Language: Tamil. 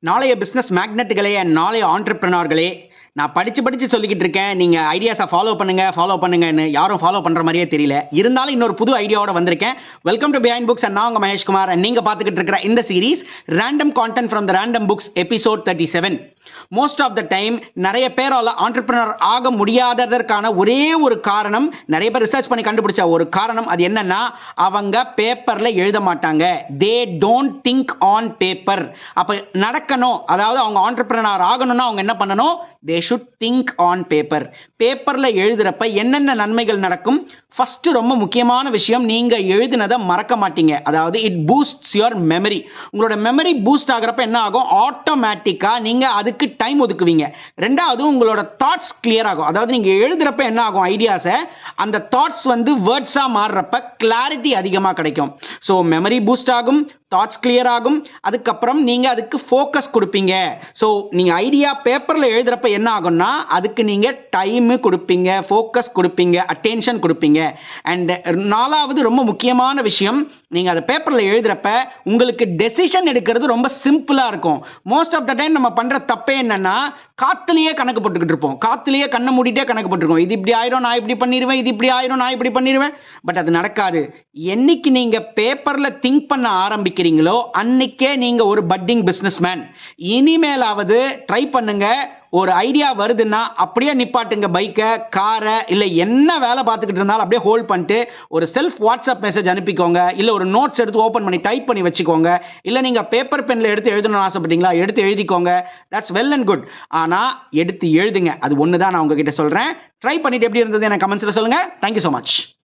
நாளைய பிசினஸ் மேக்னெட்டுகளே அண்ட் நாளைய ஆண்டர்பிரனர்களே, நான் படிச்சு சொல்லிக்கிட்டு இருக்கேன். நீங்க ஐடியாஸை ஃபாலோ பண்ணுங்கன்னு யாரும் ஃபாலோ பண்ற மாதிரியே தெரியல. இருந்தாலும் இன்னொரு புது ஐடியாவோட வந்திருக்கேன். Welcome to behind books and நான் உங்க மகேஷ்குமார். நீங்க பார்த்துக்கிட்டு இருக்கிற இந்த series random content from the random books episode 37. Most of the time நிறைய பேரால ஆண்டர்பிரினர் ஆக முடியாததற்கான ஒரே ஒரு காரணம், நிறைய பேர் ரிசர்ச் பண்ணி கண்டுபிடிச்ச ஒரு காரணம், அது என்னன்னா அவங்க பேப்பர்ல எழுத மாட்டாங்க. They don't think on paper. அப்ப நடக்கணும், அதாவது அவங்க ஆண்டர்பிரினர் ஆகணும்னா அவங்க என்ன பண்ணணும்? They should think on paper. பேப்பர்ல எழுதுறப்ப என்னென்ன நன்மைகள் நடக்கும்? ஃபர்ஸ்ட் ரொம்ப முக்கியமான விஷயம், நீங்க எழுதினதை மறக்க மாட்டீங்க. அதாவது இட் பூஸ்ட்ஸ் யுவர் மெமரி. உங்களோட மெமரி பூஸ்ட் ஆகிறப்ப என்ன ஆகும்? ஆட்டோமேட்டிக்கா நீங்க அதுக்கு டைம் ஒதுக்குவீங்க. ரெண்டாவது, உங்களோட தாட்ஸ் கிளியர் ஆகும். அதாவது நீங்க எழுதுறப்ப என்ன ஆகும்? ஐடியாஸை, அந்த தாட்ஸ் வேர்ட்ஸா மாறுறப்ப கிளாரிட்டி அதிகமாக கிடைக்கும். ஸோ மெமரி பூஸ்ட் ஆகும், தாட்ஸ் கிளியர் ஆகும். அதுக்கப்புறம் நீங்க அதுக்கு ஃபோக்கஸ் கொடுப்பீங்க. ஸோ நீங்க ஐடியா பேப்பர்ல எழுதுறப்ப என்ன ஆகும்னா அதுக்கு நீங்க டைம் கொடுப்பீங்க, ஃபோக்கஸ் கொடுப்பீங்க, அட்டென்ஷன் கொடுப்பீங்க. அண்ட் நாலாவது ரொம்ப முக்கியமான விஷயம், நீங்க அதை பேப்பர்ல எழுதுறப்ப உங்களுக்கு டெசிஷன் எடுக்கிறது ரொம்ப சிம்பிளா இருக்கும். மோஸ்ட் ஆஃப் த டைம் நம்ம பண்ற தப்பே என்னன்னா, காத்துலயே கணக்கு போட்டுக்கிட்டு இருப்போம். காத்துலயே கண்ணை மூடிட்டே கணக்கு போட்டுருக்கோம். இது இப்படி ஆயிரும், நான் இப்படி பண்ணிடுவேன், இது இப்படி ஆயிரும், நான் இப்படி பண்ணிடுவேன். பட் அது நடக்காது. என்னைக்கு நீங்க பேப்பர்ல திங்க் பண்ண ஆரம்பிக்கிறீங்களோ அன்னைக்கே நீங்க ஒரு பட்டிங் பிசினஸ் மேன். இனிமேலாவது ட்ரை பண்ணுங்க. ஒரு ஐடியா வருதுன்னா அப்படியே நிப்பாட்டுங்க, பைக்கை, காரை, இல்லை என்ன வேலை பார்த்துக்கிட்டு இருந்தாலும் அப்படியே ஹோல்ட் பண்ணிட்டு ஒரு செல்ஃப் வாட்ஸ்அப் மெசேஜ் அனுப்பிக்கோங்க. இல்லை ஒரு நோட்ஸ் எடுத்து ஓப்பன் பண்ணி டைப் பண்ணி வச்சுக்கோங்க. இல்லை நீங்கள் பேப்பர் பென்ல எடுத்து எழுதணும்னு ஆசைப்பட்டீங்களா, எடுத்து எழுதிக்கோங்க. That's well and good. ஆனால் எடுத்து எழுதுங்க. அது ஒன்று தான் நான் உங்ககிட்ட சொல்கிறேன். ட்ரை பண்ணிட்டு எப்படி இருந்தது எனக்கு கமெண்ட்ஸில் சொல்லுங்கள். Thank you so much.